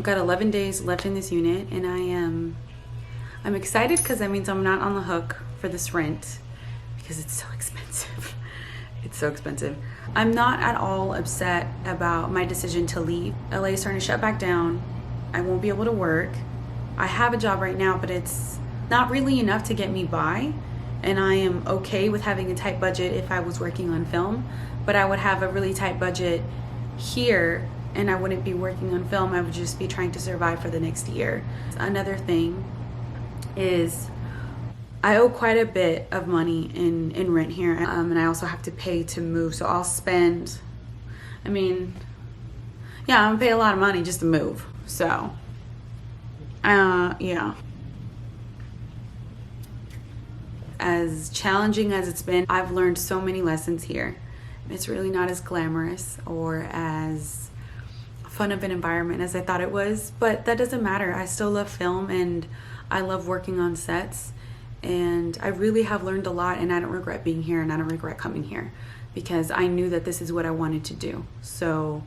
I've got 11 days left in this unit, and I'm excited because that means I'm not on the hook for this rent because it's so expensive. It's so expensive. I'm not at all upset about my decision to leave. LA is starting to shut back down. I won't be able to work. I have a job right now, but it's not really enough to get me by. And I am okay with having a tight budget if I was working on film, but I would have a really tight budget here and I wouldn't be working on film. I would just be trying to survive for the next year. Another thing is I owe quite a bit of money in rent here, and I also have to pay to move. So I'll spend, I'm gonna pay a lot of money just to move. So, yeah. As challenging as it's been, I've learned so many lessons here. It's really not as glamorous or as fun of an environment as I thought it was, but that doesn't matter. I still love film and I love working on sets. And I really have learned a lot, and I don't regret being here, and I don't regret coming here because I knew that this is what I wanted to do. So,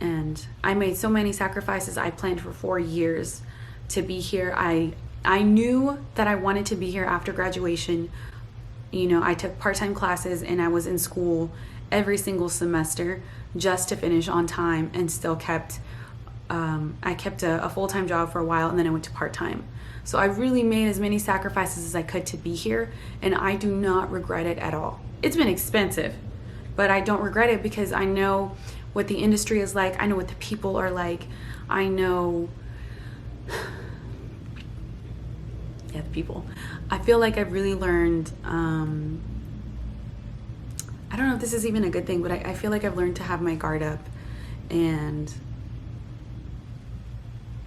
and I made so many sacrifices. I planned for 4 years to be here. I knew that I wanted to be here after graduation. You know, I took part-time classes and I was in school every single semester just to finish on time, and still kept I kept a full-time job for a while, and then I went to part-time. So I really made as many sacrifices as I could to be here, and I do not regret it at all. It's been expensive, but I don't regret it because I know what the industry is like. I know what the people are like. I know, yeah, the people. I feel like I've really learned, I don't know if this is even a good thing, but I feel like I've learned to have my guard up, and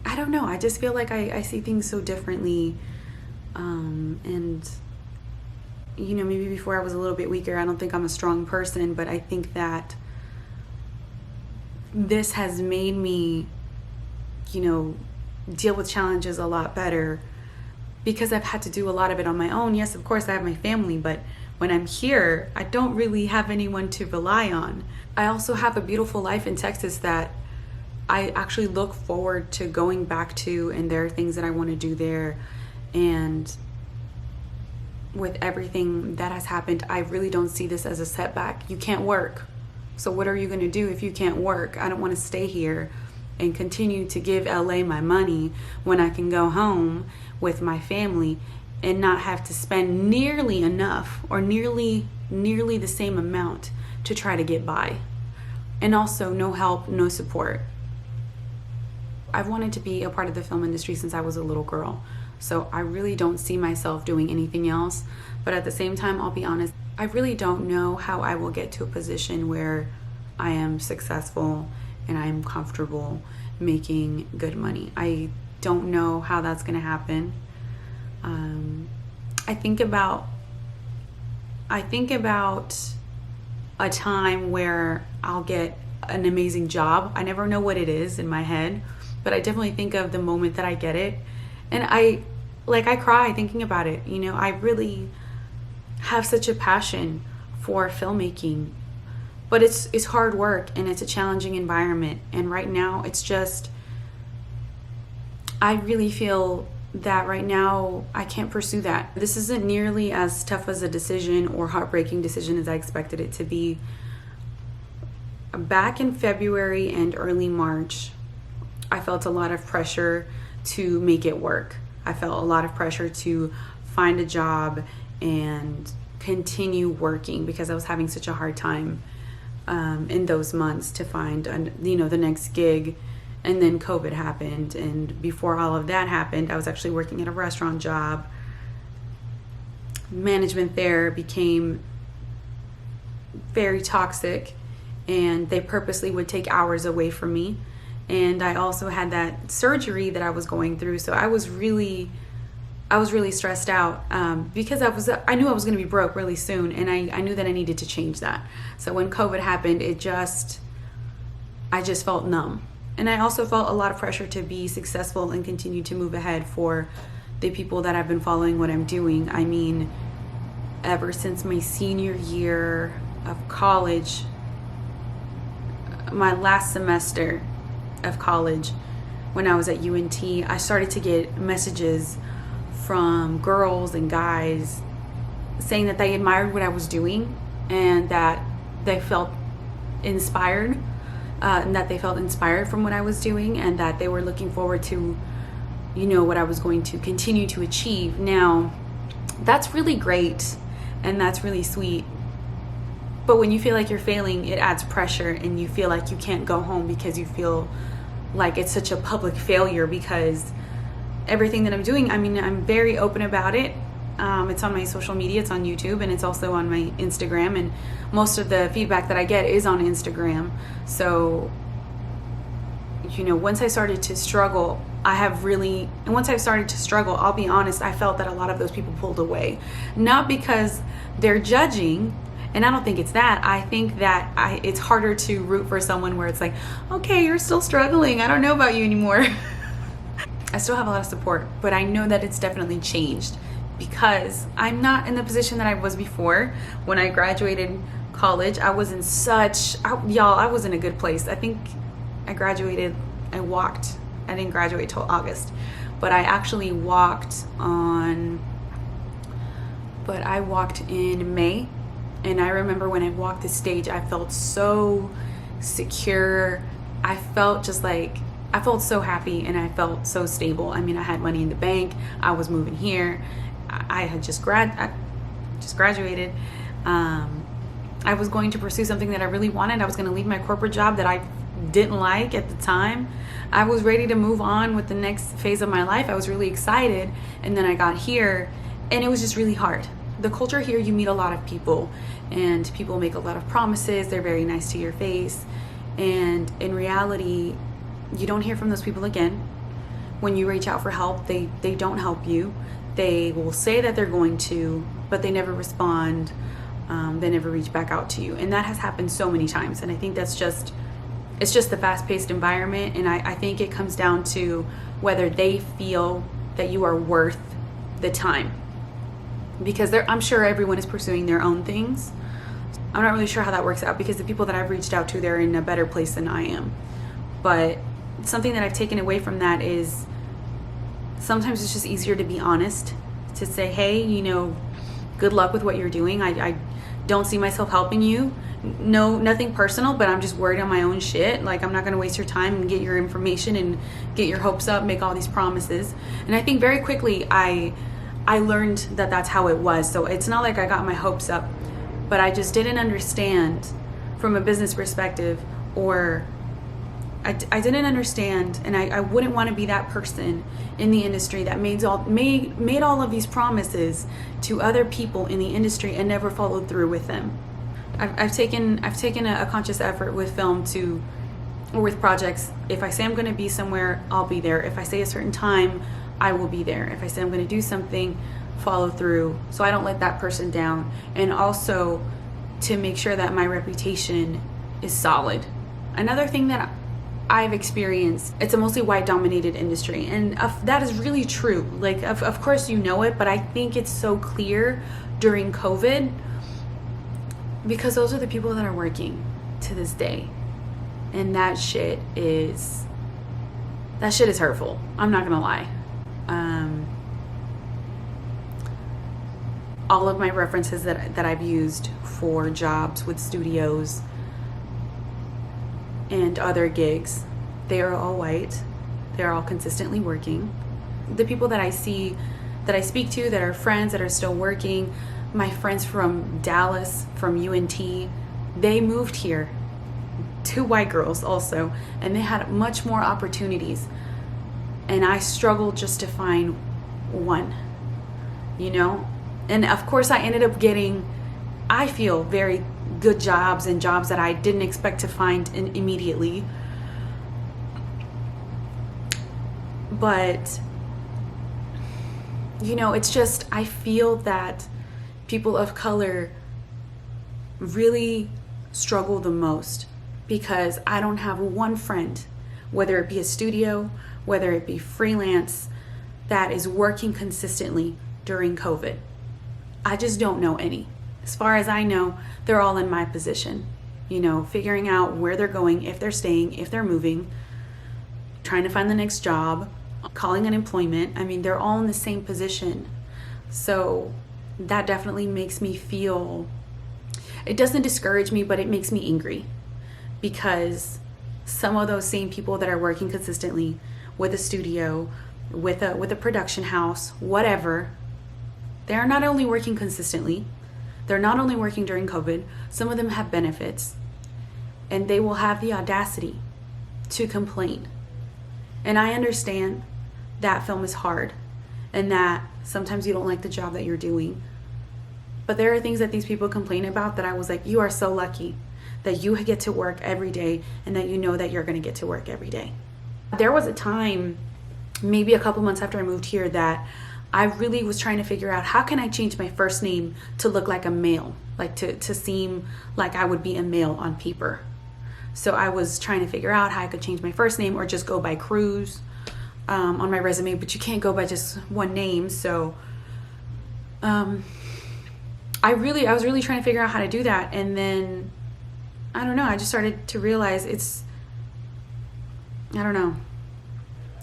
I don't know. I just feel like I see things so differently. And, you know, maybe before I was a little bit weaker. I don't think I'm a strong person, but I think that this has made me, you know, deal with challenges a lot better because I've had to do a lot of it on my own. Yes, of course, I have my family, but when I'm here, I don't really have anyone to rely on. I also have a beautiful life in Texas that I actually look forward to going back to, and there are things that I want to do there. And with everything that has happened, I really don't see this as a setback. You can't work. So what are you going to do if you can't work? I don't want to stay here and continue to give LA my money when I can go home with my family and not have to spend nearly enough or nearly the same amount to try to get by. And also no help, no support. I've wanted to be a part of the film industry since I was a little girl. So I really don't see myself doing anything else. But at the same time, I'll be honest, I really don't know how I will get to a position where I am successful and I am comfortable making good money. I don't know how that's going to happen. I think about a time where I'll get an amazing job. I never know what it is in my head, but I definitely think of the moment that I get it. And I cry thinking about it. You know, I really have such a passion for filmmaking, but it's hard work and it's a challenging environment. And right now it's just, I really feel that right now I can't pursue that. This isn't nearly as tough as a decision or heartbreaking decision as I expected it to be. Back in February and early March, I felt a lot of pressure to make it work. I felt a lot of pressure to find a job and continue working because I was having such a hard time in those months to find, the next gig. And then COVID happened, and before all of that happened, I was actually working at a restaurant job. Management there became very toxic, and they purposely would take hours away from me. And I also had that surgery that I was going through, so I was really stressed out because I knew I was going to be broke really soon, and I knew that I needed to change that. So when COVID happened, I just felt numb. And I also felt a lot of pressure to be successful and continue to move ahead for the people that have been following what I'm doing. I mean, ever since my senior year of college, my last semester of college, when I was at UNT, I started to get messages from girls and guys saying that they admired what I was doing and that they felt inspired, and that they felt inspired from what I was doing, and that they were looking forward to, what I was going to continue to achieve. Now, that's really great and that's really sweet. But when you feel like you're failing, it adds pressure, and you feel like you can't go home because you feel like it's such a public failure, because everything that I'm doing, I'm very open about it. It's on my social media, it's on YouTube, and it's also on my Instagram, and most of the feedback that I get is on Instagram. So, once I started to struggle, I'll be honest, I felt that a lot of those people pulled away. Not because they're judging, and I don't think it's that. I think that it's harder to root for someone where it's like, okay, you're still struggling, I don't know about you anymore. I still have a lot of support, but I know that it's definitely changed, because I'm not in the position that I was before. When I graduated college, I was in I was in a good place. I think I graduated, I didn't graduate till August, but I actually walked in May. And I remember when I walked the stage, I felt so secure. I felt so happy, and I felt so stable. I had money in the bank. I was moving here. I had just graduated. I was going to pursue something that I really wanted. I was going to leave my corporate job that I didn't like at the time. I was ready to move on with the next phase of my life. I was really excited. And then I got here, and it was just really hard. The culture here, you meet a lot of people, and people make a lot of promises. They're very nice to your face. And in reality, you don't hear from those people again. When you reach out for help, they don't help you. They will say that they're going to, but they never respond. They never reach back out to you. And that has happened so many times. And I think it's just the fast-paced environment. And I think it comes down to whether they feel that you are worth the time. Because I'm sure everyone is pursuing their own things. I'm not really sure how that works out, because the people that I've reached out to, they're in a better place than I am. But something that I've taken away from that is sometimes it's just easier to be honest, to say, hey, good luck with what you're doing. I don't see myself helping you. No, nothing personal, but I'm just worried on my own shit. Like, I'm not going to waste your time and get your information and get your hopes up, make all these promises. And I think very quickly I learned that that's how it was. So it's not like I got my hopes up, but I just didn't understand from a business perspective, or I didn't understand, and I wouldn't want to be that person in the industry that made all of these promises to other people in the industry and never followed through with them. I've taken a conscious effort with film or with projects. If I say I'm going to be somewhere, I'll be there. If I say a certain time, I will be there. If I say I'm going to do something, follow through, so I don't let that person down. And also to make sure that my reputation is solid. Another thing that I've experienced, it's a mostly white dominated industry, and that is really true. Like, of course you know it, but I think it's so clear during COVID, because those are the people that are working to this day. And that shit is hurtful. I'm not gonna lie. All of my references that I've used for jobs with studios and other gigs, they are all white. They're all consistently working. The people that I see, that I speak to, that are friends, that are still working, my friends from Dallas, from UNT, they moved here. 2 white girls also, and they had much more opportunities. And I struggled just to find one, And of course I ended up getting, I feel, very good jobs, and jobs that I didn't expect to find immediately. But, it's just, I feel that people of color really struggle the most, because I don't have one friend, whether it be a studio, whether it be freelance, that is working consistently during COVID. I just don't know any. As far as I know, they're all in my position, figuring out where they're going, if they're staying, if they're moving. trying to find the next job, calling unemployment. I mean, they're all in the same position. So that definitely makes me feel, it doesn't discourage me, but it makes me angry, because some of those same people that are working consistently with a studio, with a production house, whatever, they're not only working consistently, they're not only working during COVID, some of them have benefits, and they will have the audacity to complain. And I understand that film is hard and that sometimes you don't like the job that you're doing. But there are things that these people complain about that I was like, you are so lucky that you get to work every day and that you know that you're going to get to work every day. There was a time, maybe a couple months after I moved here, that I really was trying to figure out, how can I change my first name to look like a male, like to seem like I would be a male on paper. So I was trying to figure out how I could change my first name or just go by Cruz on my resume, but you can't go by just one name. So I was really trying to figure out how to do that. And then, I don't know, I just started to realize I don't know.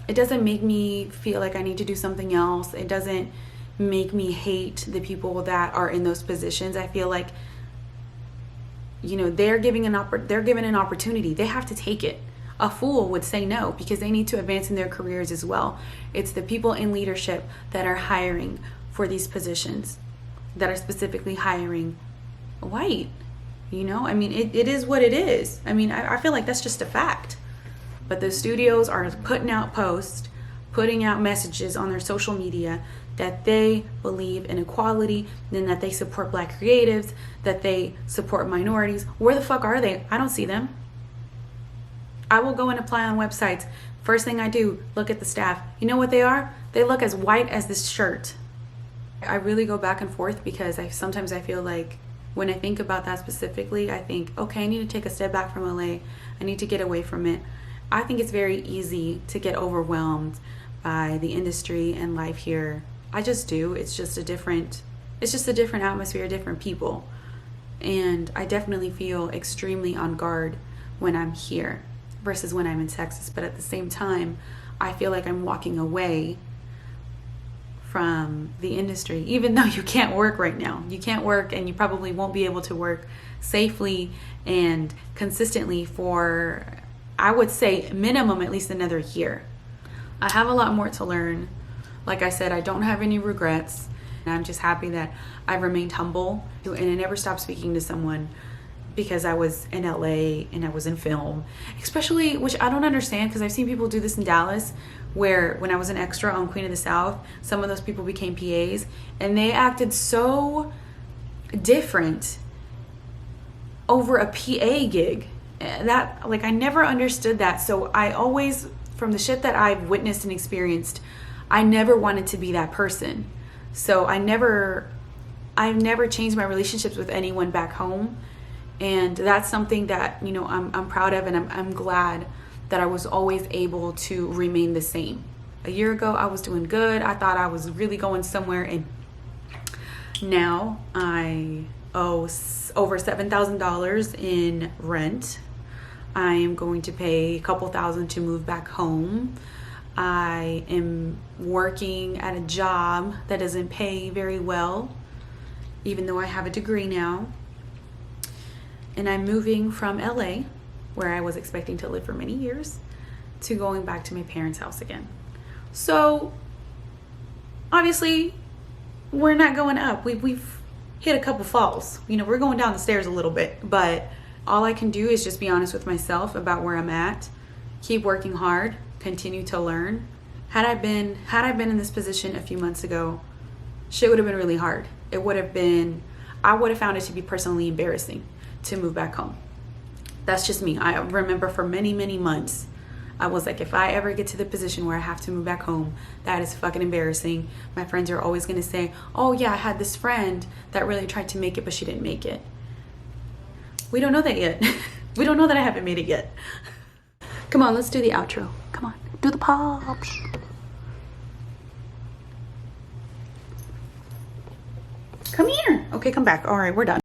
It doesn't make me feel like I need to do something else. It doesn't make me hate the people that are in those positions. I feel like, you know, they're given an opportunity. They have to take it. A fool would say no, because they need to advance in their careers as well. It's the people in leadership that are hiring for these positions, that are specifically hiring white. You know, I mean, it is what it is. I mean, I feel like that's just a fact. But the studios are putting out posts, putting out messages on their social media that they believe in equality, and that they support Black creatives, that they support minorities. Where the fuck are they? I don't see them. I will go and apply on websites. First thing I do, look at the staff. You know what they are? They look as white as this shirt. I really go back and forth, because sometimes I feel like, when I think about that specifically, I think, okay, I need to take a step back from LA. I need to get away from it. I think it's very easy to get overwhelmed by the industry and life here. I just do. It's just a different atmosphere, different people. And I definitely feel extremely on guard when I'm here versus when I'm in Texas. But at the same time, I feel like I'm walking away from the industry, even though you can't work right now. You can't work, and you probably won't be able to work safely and consistently for, I would say, minimum at least another year. I have a lot more to learn. Like I said, I don't have any regrets. And I'm just happy that I remained humble, and I never stopped speaking to someone because I was in LA and I was in film, especially, which I don't understand, because I've seen people do this in Dallas, where when I was an extra on Queen of the South, some of those people became PAs, and they acted so different over a PA gig. That, like, I never understood that. So I always, from the shit that I've witnessed and experienced, I never wanted to be that person. So I've never changed my relationships with anyone back home. And that's something that, you know, I'm proud of, and I'm glad that I was always able to remain the same. A year ago, I was doing good. I thought I was really going somewhere, and now I owe over $7,000 in rent. I am going to pay a couple thousand to move back home. I am working at a job that doesn't pay very well, even though I have a degree now. And I'm moving from LA, where I was expecting to live for many years, to going back to my parents' house again. So obviously we're not going up. We've hit a couple falls. You know, we're going down the stairs a little bit, but all I can do is just be honest with myself about where I'm at, keep working hard, continue to learn. Had I been in this position a few months ago, shit would have been really hard. I would have found it to be personally embarrassing to move back home. That's just me. I remember for many, many months, I was like, if I ever get to the position where I have to move back home, that is fucking embarrassing. My friends are always gonna say, oh yeah, I had this friend that really tried to make it, but she didn't make it. We don't know that yet. We don't know that I haven't made it yet. Come on, let's do the outro. Come on, do the pops. Come here. Okay, come back. All right, we're done.